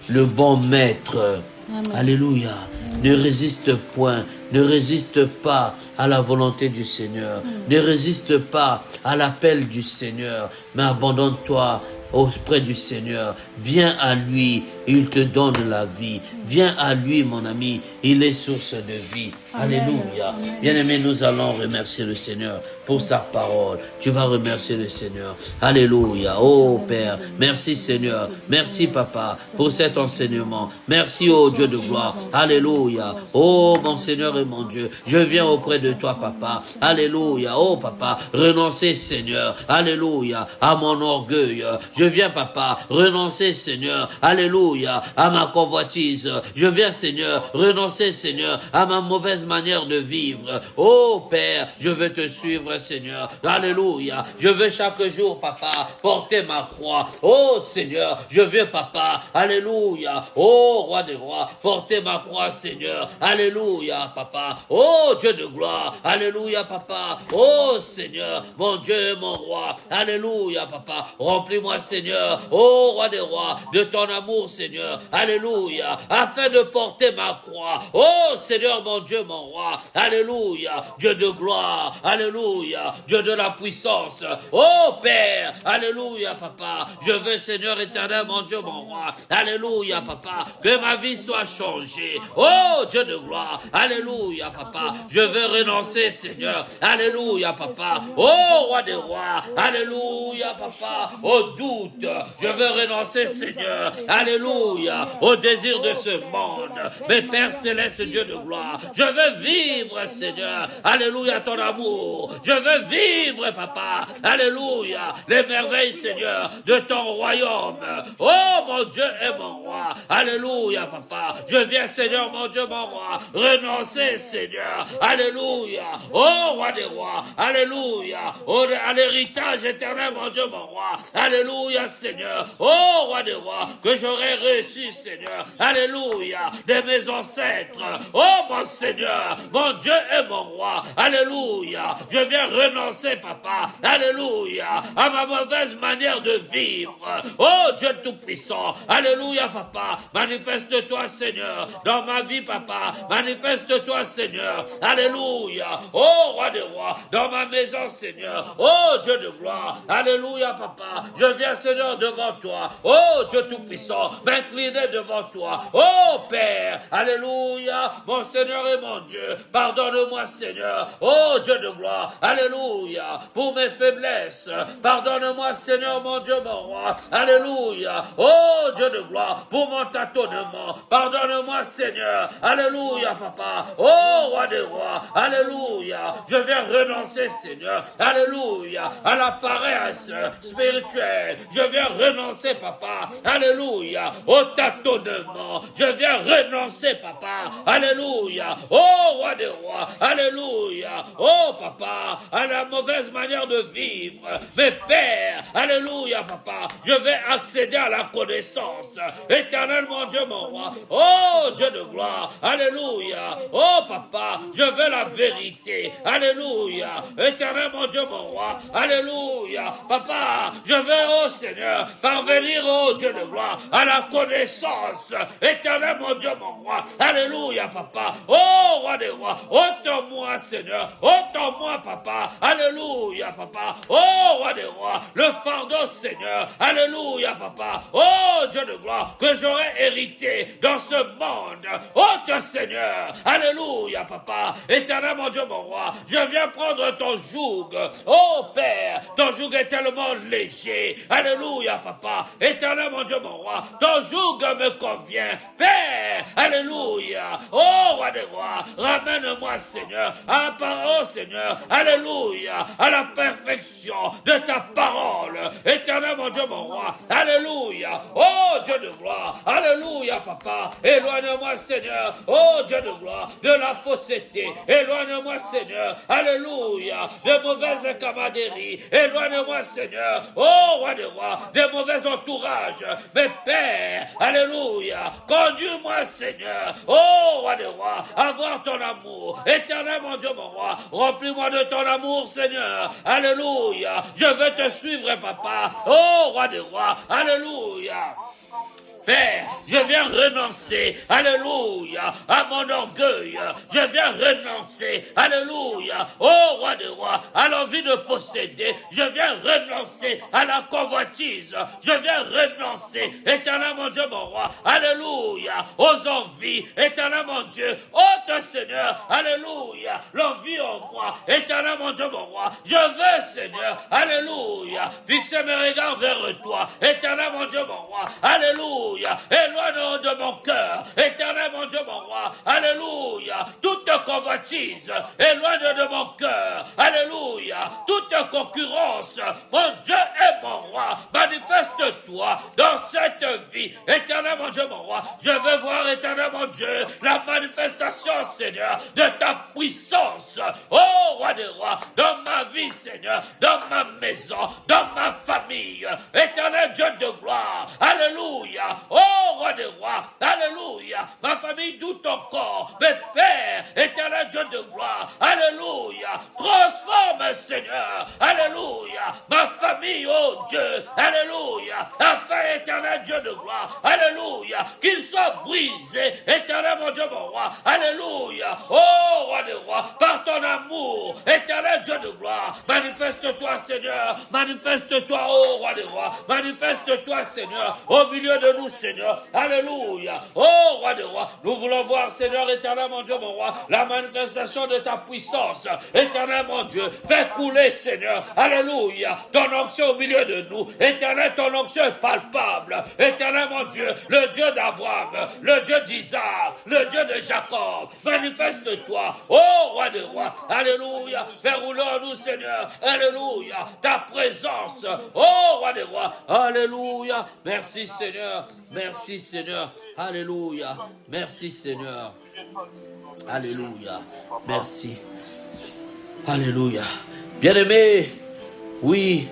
le bon maître. Amen. Alléluia. Ne résiste point, ne résiste pas à la volonté du Seigneur, ne résiste pas à l'appel du Seigneur, mais abandonne-toi auprès du Seigneur. Viens à lui, il te donne la vie. Viens à lui, mon ami, il est source de vie. Amen. Alléluia. Amen. Bien-aimé, nous allons remercier le Seigneur pour sa parole. Tu vas remercier le Seigneur. Alléluia. Oh Père, merci Seigneur. Merci Papa pour cet enseignement. Merci oh Dieu de gloire. Alléluia. Oh mon Seigneur et mon Dieu, je viens auprès de toi Papa. Alléluia. Oh Papa, renoncer Seigneur. Alléluia. À mon orgueil. Je viens Papa, renoncer Seigneur. Alléluia. À ma convoitise. Je viens Seigneur, renoncer Seigneur à ma mauvaise manière de vivre. Oh Père, je veux te suivre Seigneur. Alléluia. Je veux chaque jour Papa porter ma croix. Oh Seigneur, je veux Papa. Alléluia. Oh Roi des rois, porter ma croix Seigneur. Alléluia Papa. Oh Dieu de gloire. Alléluia Papa. Oh Seigneur, mon Dieu, mon roi. Alléluia Papa. Remplis-moi Seigneur. Oh Roi des rois, de ton amour Seigneur. Alléluia. Afin de porter ma croix. Oh Seigneur, mon Dieu, mon roi. Alléluia. Dieu de gloire. Alléluia. Dieu de la puissance. Oh Père. Alléluia, Papa. Je veux, Seigneur éternel, mon Dieu, mon roi. Alléluia, Papa. Que ma vie soit changée. Oh Dieu de gloire. Alléluia, Papa. Je veux renoncer, Seigneur. Alléluia, Papa. Oh Roi des rois. Alléluia, Papa. Au doute. Je veux renoncer, Seigneur. Alléluia. Au désir de ce monde. Mais Père céleste, Dieu de gloire, je veux vivre, Seigneur. Alléluia, ton amour. Je veux vivre, Papa. Alléluia, les merveilles, Seigneur, de ton royaume. Oh, mon Dieu et mon roi. Alléluia, Papa. Je viens, Seigneur, mon Dieu, mon roi, renoncer, Seigneur. Alléluia. Oh, Roi des rois. Alléluia. Oh, à l'héritage éternel, mon Dieu, mon roi. Alléluia, Seigneur. Oh, Roi des rois, que j'aurais reçu, Seigneur. Alléluia. De mes ancêtres. Oh, mon Seigneur, mon Dieu et mon roi. Alléluia. Je viens renoncer, Papa. Alléluia. À ma mauvaise manière de vivre. Oh, Dieu Tout-Puissant. Alléluia, Papa. Manifeste-toi, Seigneur, dans ma vie, Papa. Manifeste-toi, Seigneur. Alléluia. Oh, Roi des rois, dans ma maison, Seigneur. Oh, Dieu de gloire. Alléluia, Papa. Je viens, Seigneur, devant toi. Oh, Dieu Tout-Puissant, m'incliner devant toi. Oh, Père. Alléluia. Mon Seigneur et mon Dieu. Pardonne-moi, Seigneur. Oh, Dieu de gloire. Alléluia. Pour mes faiblesses. Pardonne-moi, Seigneur, mon Dieu, mon roi. Alléluia. Oh, Dieu de gloire. Pour mon tâtonnement. Pardonne-moi, Seigneur. Alléluia, Papa. Oh, Roi des rois. Alléluia. Je viens renoncer, Seigneur. Alléluia. À la paresse spirituelle. Je viens renoncer, Papa. Alléluia. au tâtonnement. Je viens renoncer, papa. Alléluia. Oh, roi des rois. Alléluia. Oh, papa, à la mauvaise manière de vivre. Mais Père, alléluia, papa, je vais accéder à la connaissance. Éternel, mon Dieu, mon roi. Oh, Dieu de gloire. Alléluia. Oh, papa, je veux la vérité. Alléluia. Éternel, mon Dieu, mon roi. Alléluia. Papa, je veux, oh Seigneur, parvenir, oh Dieu de gloire, à la connaissance. Éternel, mon Dieu, mon roi. Alléluia, papa. Oh, roi des rois. Ôte-moi, Seigneur. Ôte-moi, papa. Alléluia, papa. Oh, roi des rois. Le fardeau, Seigneur. Alléluia, papa. Oh, Dieu de gloire, que j'aurais hérité dans ce monde. Ôte, Seigneur. Alléluia, papa. Éternel, mon Dieu, mon roi. Je viens prendre ton joug. Oh, Père, ton joug est tellement léger. Alléluia, papa. Éternel, mon Dieu, mon roi. Ton joug me convient. Père, alléluia. Oh, roi des rois, ramène-moi, Seigneur, à la parole, Seigneur. Alléluia, à la perfection de ta parole. Éternel, mon Dieu, mon roi. Alléluia. Oh, Dieu de gloire. Alléluia, papa. Éloigne-moi, Seigneur. Oh, Dieu de gloire, de la fausseté. Éloigne-moi, Seigneur. Alléluia. De mauvaises camaraderies. Éloigne-moi, Seigneur. Oh, roi des rois, des mauvais entourages. Mais Père, alléluia. Conduis-moi, Seigneur. Oh, roi des rois, avoir ton amour. Éternel, mon Dieu, mon roi. Remplis-moi de ton amour, Seigneur. Alléluia. Je veux te suivre, papa. Oh, roi des rois. Alléluia. Père, je viens renoncer, alléluia, à mon orgueil. Je viens renoncer, alléluia, au roi des rois, à l'envie de posséder. Je viens renoncer à la convoitise. Je viens renoncer, éternel mon Dieu, mon roi, alléluia, aux envies, éternel mon Dieu, ôte Seigneur, alléluia, l'envie en moi, éternel mon Dieu, mon roi. Je veux, Seigneur, alléluia, fixer mes regards vers toi, éternel mon Dieu, mon roi, alléluia. Éloigne de mon cœur, éternel mon Dieu, mon roi, alléluia, toute convoitise, éloigne de mon cœur, alléluia, toute concurrence, mon Dieu et mon roi, manifeste-toi dans cette vie, éternel mon Dieu, mon roi, je veux voir, éternel mon Dieu, la manifestation, Seigneur, de ta puissance, oh roi des rois, dans ma vie, Seigneur, dans ma maison, dans ma famille, éternel Dieu de gloire, alléluia. Oh, roi des rois, alléluia, ma famille doute encore, mais Père, éternel Dieu de gloire, alléluia, transforme, Seigneur, alléluia, ma famille, oh Dieu, alléluia, afin, éternel Dieu de gloire, alléluia, qu'il soit brisé, éternel mon Dieu, mon roi, alléluia, oh, roi des rois, par ton amour, éternel Dieu de gloire, manifeste-toi, Seigneur, manifeste-toi, oh, roi des rois, manifeste-toi, Seigneur, au milieu de nous, Seigneur, alléluia, oh roi des rois, nous voulons voir, Seigneur, éternel mon Dieu, mon roi, la manifestation de ta puissance, éternel mon Dieu, fais couler, Seigneur, alléluia, ton onction au milieu de nous, éternel, ton onction est palpable, éternel mon Dieu, le Dieu d'Abraham, le Dieu d'Isaac, le Dieu de Jacob, manifeste-toi, oh roi des rois, alléluia, fais rouler en nous, Seigneur, alléluia, ta présence, oh roi des rois, alléluia, merci, Seigneur. Merci Seigneur. Alléluia. Merci Seigneur. Alléluia. Merci. Alléluia. Bien-aimé, oui,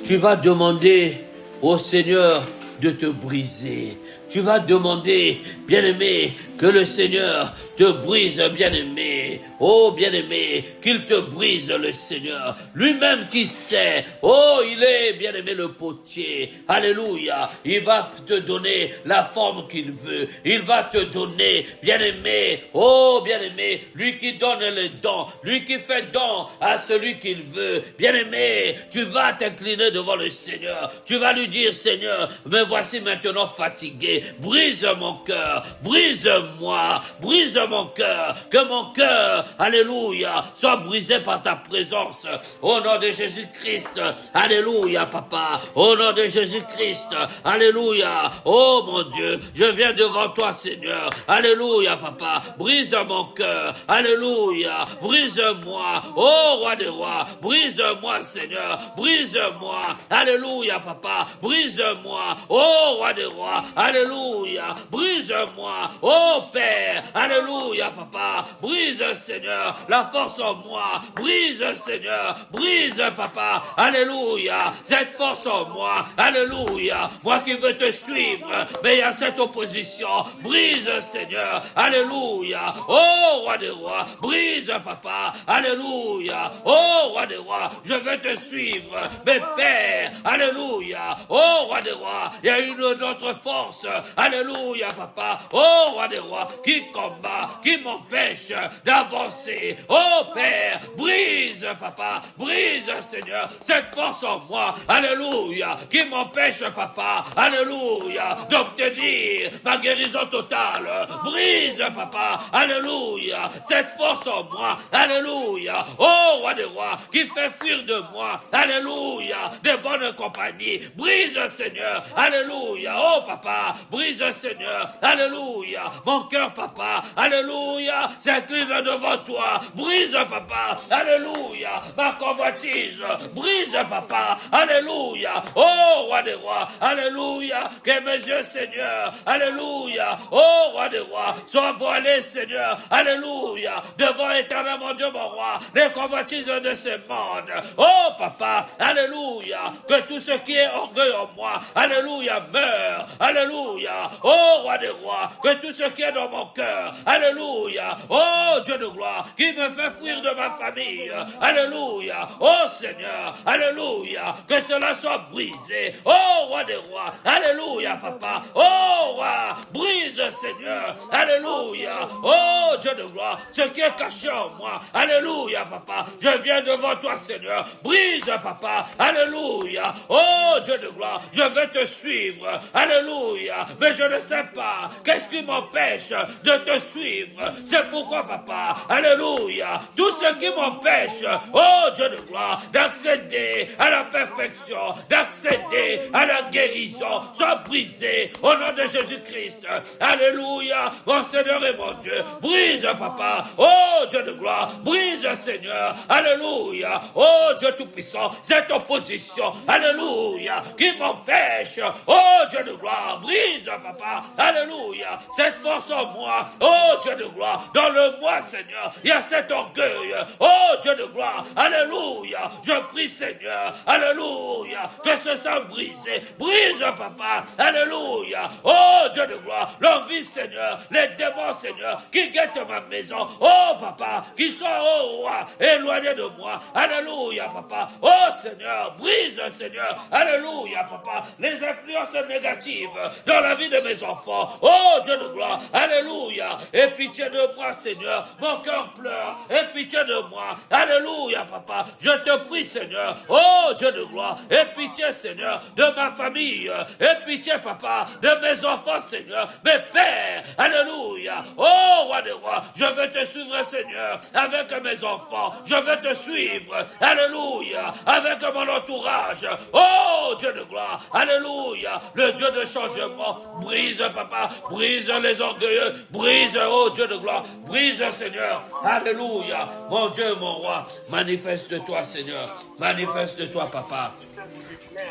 tu vas demander au Seigneur de te briser. Tu vas demander, bien-aimé, que le Seigneur te brise, bien-aimé. Oh, bien-aimé, qu'il te brise, le Seigneur. Lui-même qui sait. Oh, il est, bien-aimé, le potier. Alléluia. Il va te donner la forme qu'il veut. Il va te donner, bien-aimé. Oh, bien-aimé, lui qui donne les dons. Lui qui fait don à celui qu'il veut. Bien-aimé, tu vas t'incliner devant le Seigneur. Tu vas lui dire, Seigneur, me voici maintenant fatigué. Brise mon cœur. Brise-moi. Brise mon cœur. Que mon cœur, alléluia, soit brisé par ta présence. Au nom de Jésus-Christ. Alléluia, papa. Au nom de Jésus-Christ. Alléluia. Oh, mon Dieu, je viens devant toi, Seigneur. Alléluia, papa. Brise mon cœur. Alléluia. Brise-moi. Oh, roi des rois. Brise-moi, Seigneur. Brise-moi. Alléluia, papa. Brise-moi. Oh, roi des rois. Alléluia. Alléluia. Brise-moi, oh Père. Alléluia, papa. Brise, Seigneur, la force en moi. Brise, Seigneur. Brise, papa. Alléluia. Cette force en moi. Alléluia. Moi qui veux te suivre, mais il y a cette opposition. Brise, Seigneur. Alléluia. Oh, roi des rois. Brise, papa. Alléluia. Oh, roi des rois. Je veux te suivre. Mais Père. Alléluia. Oh, roi des rois. Il y a une autre force. Alléluia, papa. Oh, roi des rois. Qui combat, qui m'empêche d'avancer. Oh, Père. Brise, papa. Brise, Seigneur. Cette force en moi. Alléluia. Qui m'empêche, papa. Alléluia. D'obtenir ma guérison totale. Brise, papa. Alléluia. Cette force en moi. Alléluia. Oh, roi des rois. Qui fait fuir de moi. Alléluia. Des bonnes compagnies. Brise, Seigneur. Alléluia. Oh, papa. Brise, Seigneur. Alléluia. Mon cœur, papa. Alléluia. S'incline devant toi. Brise, papa. Alléluia. Ma convoitise. Brise, papa. Alléluia. Oh, roi des rois. Alléluia. Que mes yeux, Seigneur. Alléluia. Oh, roi des rois. Sois voilé, Seigneur. Alléluia. Devant éternellement Dieu, mon roi. Les convoitises de ce monde. Oh, papa. Alléluia. Que tout ce qui est orgueil en moi. Alléluia. Meurt. Alléluia. Oh, roi des rois. Que tout ce qui est dans mon cœur. Alléluia. Oh, Dieu de gloire. Qui me fait fuir de ma famille. Alléluia. Oh, Seigneur. Alléluia. Que cela soit brisé. Oh, roi des rois. Alléluia, papa. Oh, roi. Brise, Seigneur. Alléluia. Oh, Dieu de gloire. Ce qui est caché en moi. Alléluia, papa. Je viens devant toi, Seigneur. Brise, papa. Alléluia. Oh, Dieu de gloire. Je veux te suivre. Alléluia. Mais je ne sais pas. Qu'est-ce qui m'empêche de te suivre? C'est pourquoi, papa. Alléluia. Tout ce qui m'empêche, oh, Dieu de gloire, d'accéder à la perfection, d'accéder à la guérison, soit brisé au nom de Jésus-Christ. Alléluia. Mon Seigneur et mon Dieu. Brise, papa. Oh, Dieu de gloire. Brise, Seigneur. Alléluia. Oh, Dieu Tout-Puissant. Cette opposition. Alléluia. Qui m'empêche. Oh, Dieu de gloire. Brise, papa. Alléluia. Cette force en moi. Oh, Dieu de gloire. Dans le moi, Seigneur. Il y a cet orgueil. Oh, Dieu de gloire. Alléluia. Je prie, Seigneur. Alléluia. Que ce soit brisé. Brise, papa. Alléluia. Oh, Dieu de gloire. L'envie, Seigneur. Les démons, Seigneur. Qui guettent ma maison. Oh, papa. Qui sont, oh, roi. Éloignés de moi. Alléluia, papa. Oh, Seigneur. Brise, Seigneur. Alléluia, papa. Les influences négatives dans la vie de mes enfants. Oh, Dieu de gloire. Alléluia. Et pitié de moi, Seigneur. Mon cœur pleure. Et pitié de moi. Alléluia, papa. Je te prie, Seigneur. Oh, Dieu de gloire. Et pitié, Seigneur, de ma famille. Et pitié, papa, de mes enfants, Seigneur. Mes pères. Alléluia. Oh, roi des rois. Je veux te suivre, Seigneur, avec mes enfants. Je veux te suivre. Alléluia. Avec mon entourage. Oh, Dieu de gloire. Alléluia. Le Dieu de changement. Brise, papa. Brise les orgueilleux. Brise, oh Dieu de gloire. Brise, Seigneur. Alléluia. Mon Dieu, mon roi. Manifeste-toi, Seigneur. Manifeste-toi, papa.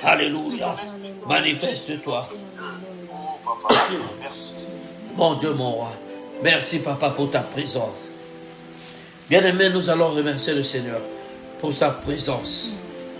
Alléluia. Manifeste-toi. Mon Dieu, mon roi. Merci, papa, pour ta présence. Bien-aimé, nous allons remercier le Seigneur pour sa présence.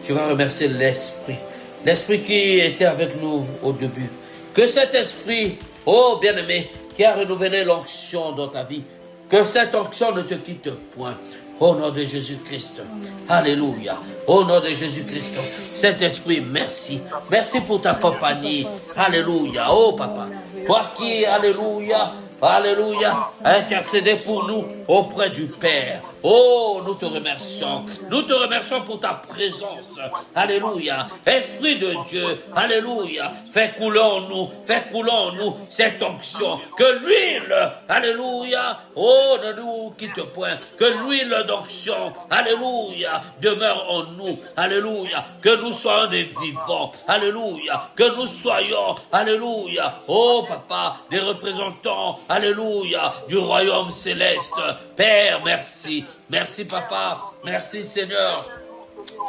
Tu vas remercier l'Esprit. L'Esprit qui était avec nous au début. Que cet Esprit, oh bien-aimé, qui a renouvelé l'onction dans ta vie, que cette onction ne te quitte point. Au nom de Jésus-Christ. Alléluia. Au nom de Jésus-Christ. Saint-Esprit, merci. Merci pour ta compagnie. Alléluia. Oh papa. Toi qui, alléluia, alléluia, intercédez pour nous auprès du Père. Oh, nous te remercions. Nous te remercions pour ta présence. Alléluia. Esprit de Dieu. Alléluia. Fais couler en nous cette onction. Que l'huile, alléluia, oh, ne nous quitte point. Que l'huile d'onction, alléluia, demeure en nous. Alléluia. Que nous soyons des vivants. Alléluia. Que nous soyons, alléluia, oh, papa, des représentants, alléluia, du royaume céleste. Père, merci. Merci, papa. Merci, Seigneur,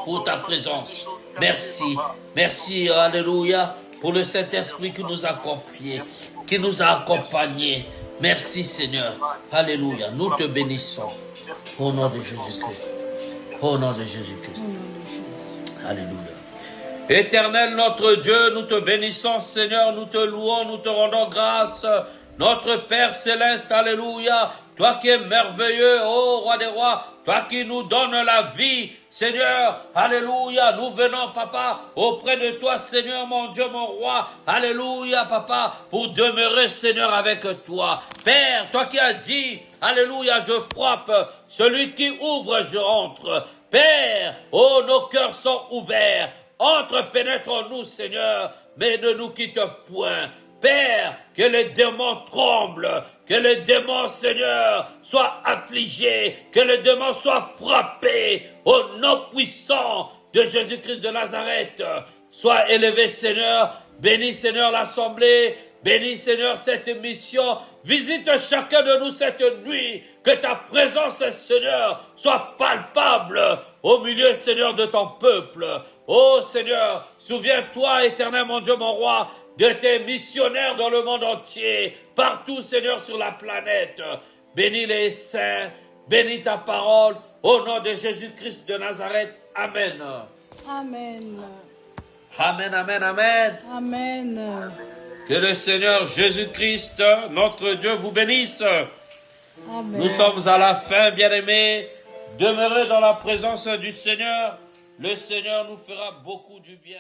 pour ta présence. Merci. Merci, alléluia, pour le Saint-Esprit qui nous a confié. qui nous a accompagnés. Merci Seigneur. Alléluia. Nous te bénissons. Au nom de Jésus-Christ. Au nom de Jésus-Christ. Alléluia. Éternel notre Dieu, nous te bénissons Seigneur, nous te louons, nous te rendons grâce. Notre Père Céleste, alléluia, toi qui es merveilleux, ô Roi des Rois, toi qui nous donnes la vie, Seigneur, alléluia, nous venons, Papa, auprès de toi, Seigneur, mon Dieu, mon Roi, alléluia, Papa, pour demeurer, Seigneur, avec toi. Père, toi qui as dit, alléluia, je frappe, celui qui ouvre, je entre. Père, oh, nos cœurs sont ouverts, entre, pénètre-nous, Seigneur, mais ne nous quitte point. Père, que les démons tremblent, que les démons, Seigneur, soient affligés, que les démons soient frappés, au nom puissant de Jésus-Christ de Nazareth. Sois élevé, Seigneur, bénis, Seigneur, l'assemblée, bénis, Seigneur, cette mission, visite chacun de nous cette nuit, que ta présence, Seigneur, soit palpable au milieu, Seigneur, de ton peuple. Oh, Seigneur, souviens-toi, éternel, mon Dieu, mon Roi, de tes missionnaires dans le monde entier, partout, Seigneur, sur la planète. Bénis les saints, bénis ta parole, au nom de Jésus-Christ de Nazareth. Amen. Amen. Amen, amen, amen. Amen. Que le Seigneur Jésus-Christ, notre Dieu, vous bénisse. Amen. Nous sommes à la fin, bien-aimés. Demeurez dans la présence du Seigneur. Le Seigneur nous fera beaucoup du bien.